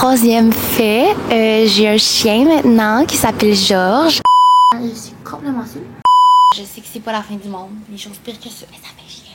Troisième fait, j'ai un chien maintenant qui s'appelle Georges. Je suis complètement sûre. Je sais que c'est pas la fin du monde, les choses pires que ça, mais ça fait chier.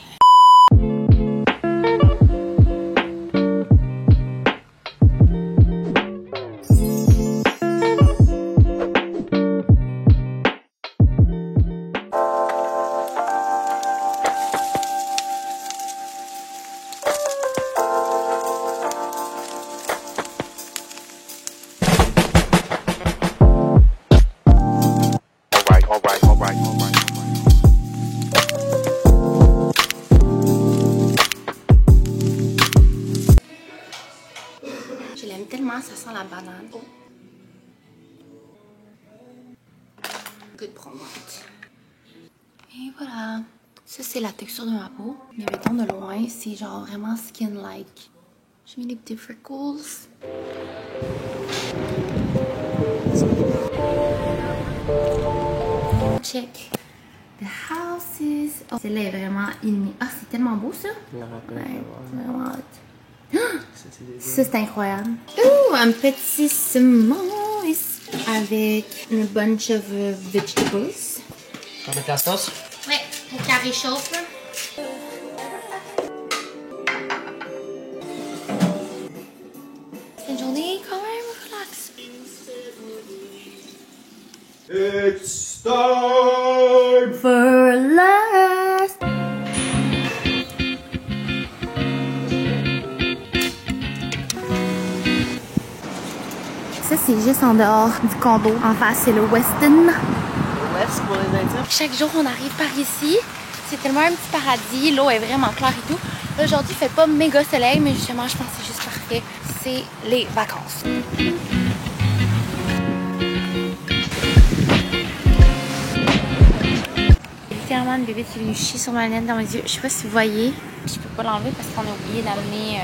Je l'aime tellement, ça sent la banane. Oh. Good prompt. Et voilà. Ça, c'est la texture de ma peau. Mais mettons de loin, c'est genre vraiment skin-like. J'ai mis des petits freckles. Check. The houses. Oh, celle-là est vraiment illuminée. Ah, c'est tellement beau ça. Ouais, vraiment hot. Ça, c'est incroyable. Ouh, un petit smoothie avec une bunch of vegetables. On met la sauce? Ouais, pour qu'elle réchauffe. C'est une journée quand même relax. It's time For last. Ça, c'est juste en dehors du condo. En face, c'est le Weston. West pour les Indiens. Chaque jour, on arrive par ici. C'est tellement un petit paradis. L'eau est vraiment claire et tout. Là, aujourd'hui, il fait pas méga soleil, mais justement, je pense que c'est juste parfait. C'est les vacances. Littéralement, une bébé qui est venue chier sur ma laine dans mes yeux. Je sais pas si vous voyez. Je peux pas l'enlever parce qu'on a oublié d'amener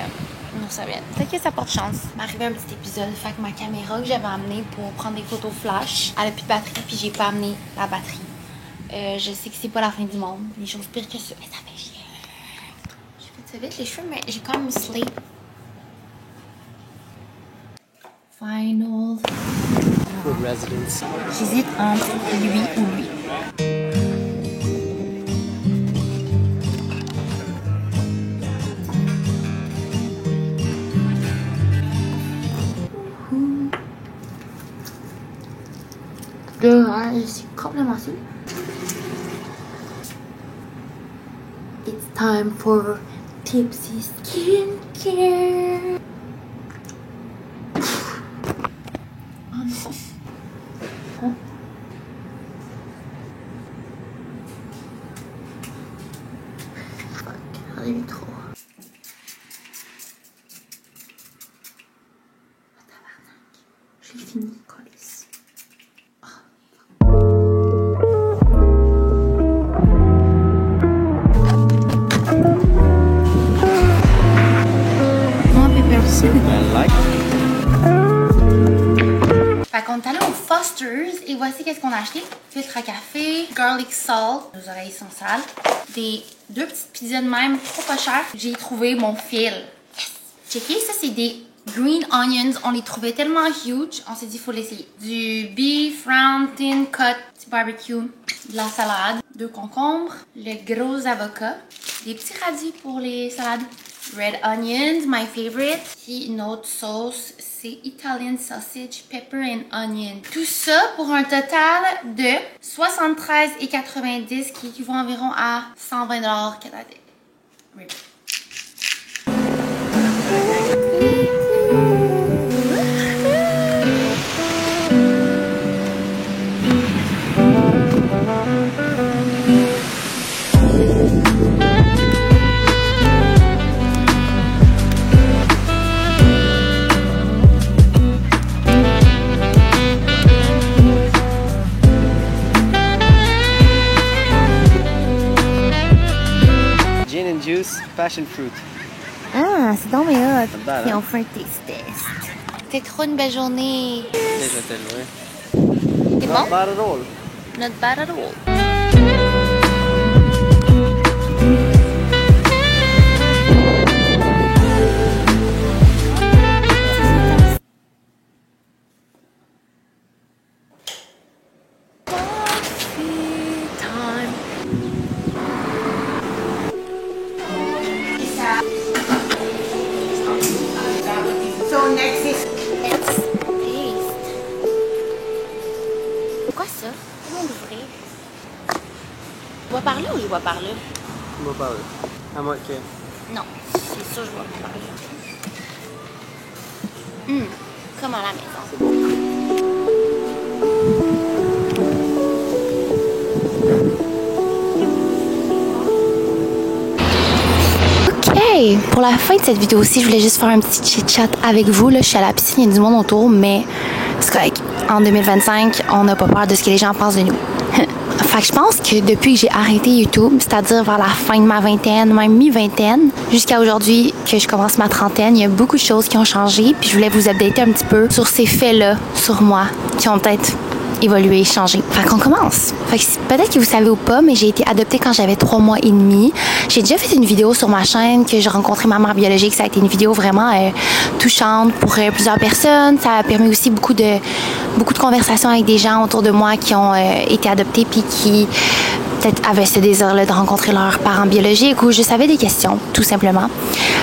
nos serviettes. Peut-être que ça porte chance. Il m'est arrivé un petit épisode. Fait que ma caméra que j'avais amenée pour prendre des photos flash, elle a plus de batterie, puis j'ai pas amené la batterie. Je sais que c'est pas la fin du monde. Les choses pires que ça. Mais ça fait chier. Je fais ça vite les cheveux, mais j'ai quand même sleep. Final. Good residence. J'hésite entre lui ou lui. Je suis complètement sûre. It's time for Tipsy Skincare. Oh non. Oh. Fuck, j'arrive trop. Oh, tabarnak. Je l'ai fini, colis. Fait qu'on est allé au Foster's et voici qu'est-ce qu'on a acheté. Filtre à café, garlic salt, nos oreilles sont sales, deux petites pizzas de même, trop pas cher. J'ai trouvé mon fil. Yes! Checkez, ça c'est des green onions. On les trouvait tellement huge, on s'est dit faut l'essayer. Du beef round thin cut, du barbecue, de la salade, 2 concombres, le gros avocat, des petits radis pour les salades. Red onions, my favorite. Puis une autre sauce, c'est Italian sausage, pepper and onion. Tout ça pour un total de 73,90 qui équivaut environ à 120 $ canadiens. Oui. Juice, passion fruit. Ah, c'est donc bien hot. Bad, Et hein? on fait un taste test. C'était trop une belle journée. Déjà tellement. C'est Not bon? bad at all. Not bad at all. Next is paste. Quoi ça? Comment l'ouvrir? Je vais par là ou je vais par là? On va parler. À moins que. Non, c'est sûr je vais par là. Comme à la maison. Ok, pour la fin de cette vidéo aussi, je voulais juste faire un petit chit-chat avec vous. Là, je suis à la piscine, il y a du monde autour, mais c'est correct. En 2025, on n'a pas peur de ce que les gens pensent de nous. Fait que je pense que depuis que j'ai arrêté YouTube, c'est-à-dire vers la fin de ma vingtaine, même mi-vingtaine, jusqu'à aujourd'hui que je commence ma trentaine, il y a beaucoup de choses qui ont changé. Puis je voulais vous updater un petit peu sur ces faits-là, sur moi, qui ont peut-être évolué, changé. Fait qu'on commence. Fait que peut-être que vous savez ou pas, mais j'ai été adoptée quand j'avais 3 mois et demi. J'ai déjà fait une vidéo sur ma chaîne que j'ai rencontré ma mère biologique. Ça a été une vidéo vraiment touchante pour plusieurs personnes. Ça a permis aussi beaucoup de conversations avec des gens autour de moi qui ont été adoptés puis qui peut-être avaient ce désir-là de rencontrer leurs parents biologiques ou juste avaient des questions, tout simplement.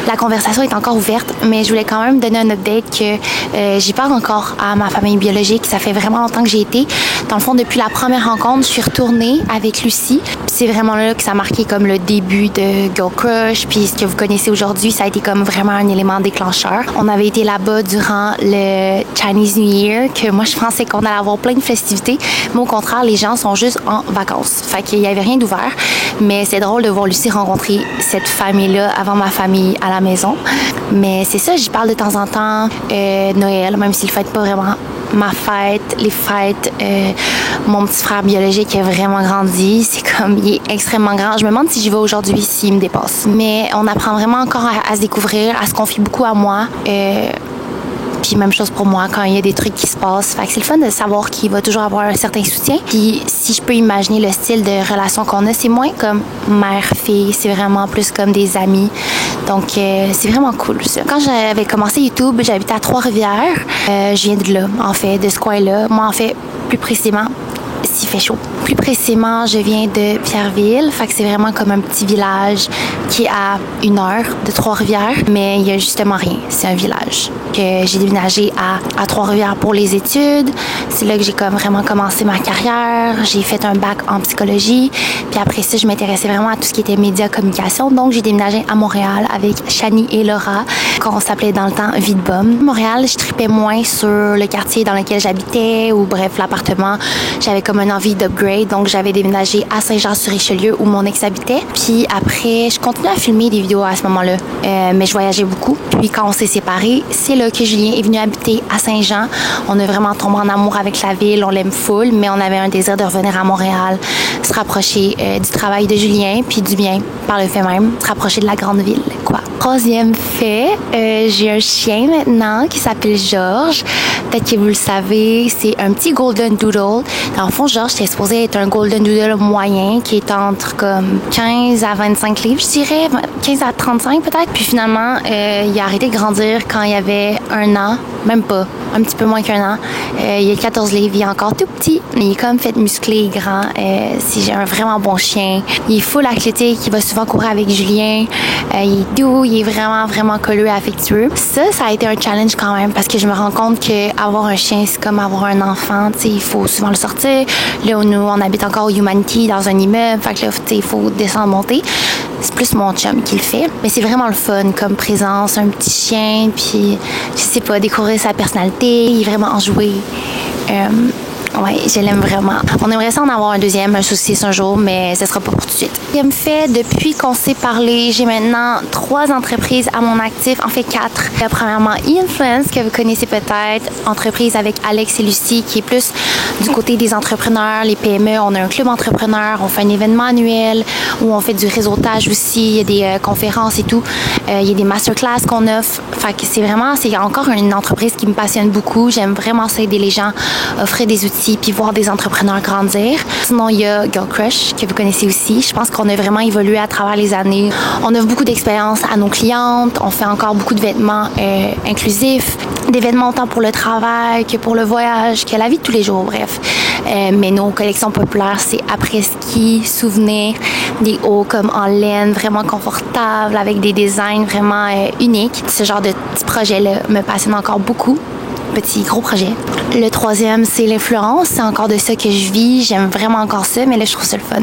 La conversation est encore ouverte, mais je voulais quand même donner un update que j'y parle encore à ma famille biologique. Ça fait vraiment longtemps que j'ai été. Dans le fond, depuis la première rencontre, je suis retournée avec Lucie. C'est vraiment là que ça a marqué comme le début de Girl Crush. Puis ce que vous connaissez aujourd'hui, ça a été comme vraiment un élément déclencheur. On avait été là-bas durant le Chinese New Year, que moi je pensais qu'on allait avoir plein de festivités, mais au contraire, les gens sont juste en vacances. Fait qu'il y avait rien d'ouvert, mais c'est drôle de voir Lucie rencontrer cette famille-là avant ma famille à la maison. Mais c'est ça, j'y parle de temps en temps. Noël, même s'il ne fête pas vraiment ma fête, les fêtes, mon petit frère biologique a vraiment grandi. C'est comme, il est extrêmement grand. Je me demande si j'y vais aujourd'hui, s'il me dépasse. Mais on apprend vraiment encore à se découvrir, à se confier beaucoup à moi. Puis même chose pour moi quand il y a des trucs qui se passent. Fait que c'est le fun de savoir qu'il va toujours avoir un certain soutien. Puis si je peux imaginer le style de relation qu'on a, c'est moins comme mère-fille, c'est vraiment plus comme des amis. Donc c'est vraiment cool ça. Quand j'avais commencé YouTube, j'habitais à Trois-Rivières. Je viens de là, en fait, de ce coin-là. Moi, en fait, plus précisément, s'il fait chaud. Plus précisément, je viens de Pierreville. Fait que c'est vraiment comme un petit village qui est à 1 heure de Trois-Rivières. Mais il y a justement rien. C'est un village. Que j'ai déménagé à Trois-Rivières pour les études. C'est là que j'ai comme vraiment commencé ma carrière. J'ai fait un bac en psychologie. Puis après ça, je m'intéressais vraiment à tout ce qui était médias, communication. Donc, j'ai déménagé à Montréal avec Shani et Laura, qu'on s'appelait dans le temps Videbum. Montréal, je tripais moins sur le quartier dans lequel j'habitais ou bref, l'appartement. J'avais comme une envie d'upgrade. Donc, j'avais déménagé à Saint-Jean-sur-Richelieu où mon ex habitait. Puis après, je continuais à filmer des vidéos à ce moment-là. Mais je voyageais beaucoup. Puis quand on s'est séparés, c'est là que Julien est venu habiter à Saint-Jean. On a vraiment tombé en amour avec la ville. On l'aime full, mais on avait un désir de revenir à Montréal, se rapprocher du travail de Julien, puis du bien, par le fait même, se rapprocher de la grande ville, quoi. Troisième fait, j'ai un chien maintenant qui s'appelle Georges. Peut-être que vous le savez, c'est un petit Golden Doodle. Dans le fond, Georges était supposé être un Golden Doodle moyen qui est entre comme 15 à 25 livres, je dirais, 15 à 35 peut-être. Puis finalement, il a arrêté de grandir quand il avait 1 an, même pas, un petit peu moins qu'1 an. Il a 14 livres, il est encore tout petit, mais il est comme fait musclé et grand. C'est un vraiment bon chien. Il est full athlétique, il va souvent courir avec Julien. Il est doux, il est vraiment, vraiment colleux et affectueux. Ça a été un challenge quand même parce que je me rends compte qu'avoir un chien, c'est comme avoir un enfant. T'sais, il faut souvent le sortir. Là, nous, on habite encore au Humanity dans un immeuble. Fait que là, il faut descendre, monter. C'est plus mon chum qui le fait. Mais c'est vraiment le fun comme présence, un petit chien. Puis, je sais pas, découvrir sa personnalité. Il est vraiment enjoué. Ouais, je l'aime vraiment. On aimerait ça en avoir un deuxième, un saucisse un jour, mais ce sera pas pour tout de suite. Ce qui me fait, depuis qu'on s'est parlé, j'ai maintenant 3 entreprises à mon actif, en fait 4. Premièrement, E-Influence, que vous connaissez peut-être, entreprise avec Alex et Lucie, qui est plus du côté des entrepreneurs, les PME. On a un club entrepreneur, on fait un événement annuel où on fait du réseautage aussi, il y a des conférences et tout. Il y a des masterclass qu'on offre. Fait que c'est encore une entreprise qui me passionne beaucoup. J'aime vraiment ça, aider les gens, offrir des outils aussi puis voir des entrepreneurs grandir. Sinon, il y a Girl Crush que vous connaissez aussi. Je pense qu'on a vraiment évolué à travers les années. On offre beaucoup d'expérience à nos clientes. On fait encore beaucoup de vêtements inclusifs, des vêtements autant pour le travail que pour le voyage, que la vie de tous les jours, bref. Mais nos collections populaires, c'est après-ski, souvenirs, des hauts comme en laine, vraiment confortables, avec des designs vraiment uniques. Ce genre de petits projets-là me passionne encore beaucoup. Petit gros projet. Le troisième, c'est l'influence. C'est encore de ça que je vis. J'aime vraiment encore ça, mais là, je trouve ça le fun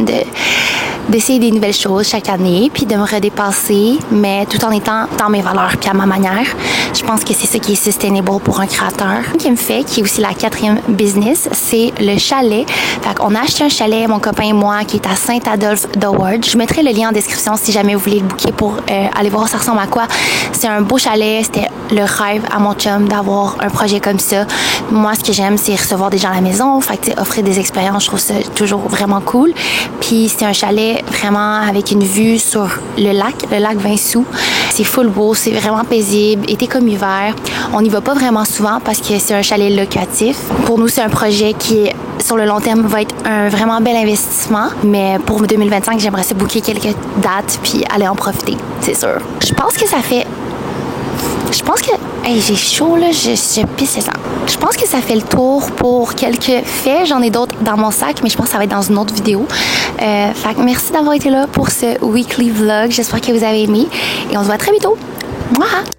d'essayer des nouvelles choses chaque année, puis de me redépasser, mais tout en étant dans mes valeurs puis à ma manière. Je pense que c'est ça qui est sustainable pour un créateur. Ce qui me fait, qui est aussi la 4e business, c'est le chalet. Fait qu'on a acheté un chalet, mon copain et moi, qui est à Saint-Adolphe d'Howard. Je mettrai le lien en description si jamais vous voulez le booker pour aller voir ça ressemble à quoi. C'est un beau chalet. C'était le rêve à mon chum d'avoir un projet comme ça. Moi, ce que j'aime, c'est recevoir des gens à la maison. Fait que offrir des expériences, je trouve ça toujours vraiment cool. Puis c'est un chalet vraiment avec une vue sur le lac Vinsou. C'est full beau, c'est vraiment paisible, été comme hiver. On n'y va pas vraiment souvent parce que c'est un chalet locatif. Pour nous, c'est un projet qui, sur le long terme, va être un vraiment bel investissement. Mais pour 2025, j'aimerais ça booker quelques dates puis aller en profiter, c'est sûr. Je pense que hey, j'ai chaud là, je pisse ça. Je pense que ça fait le tour pour quelques faits. J'en ai d'autres dans mon sac, mais je pense que ça va être dans une autre vidéo. Fait que merci d'avoir été là pour ce weekly vlog. J'espère que vous avez aimé et on se voit très bientôt. Mouah!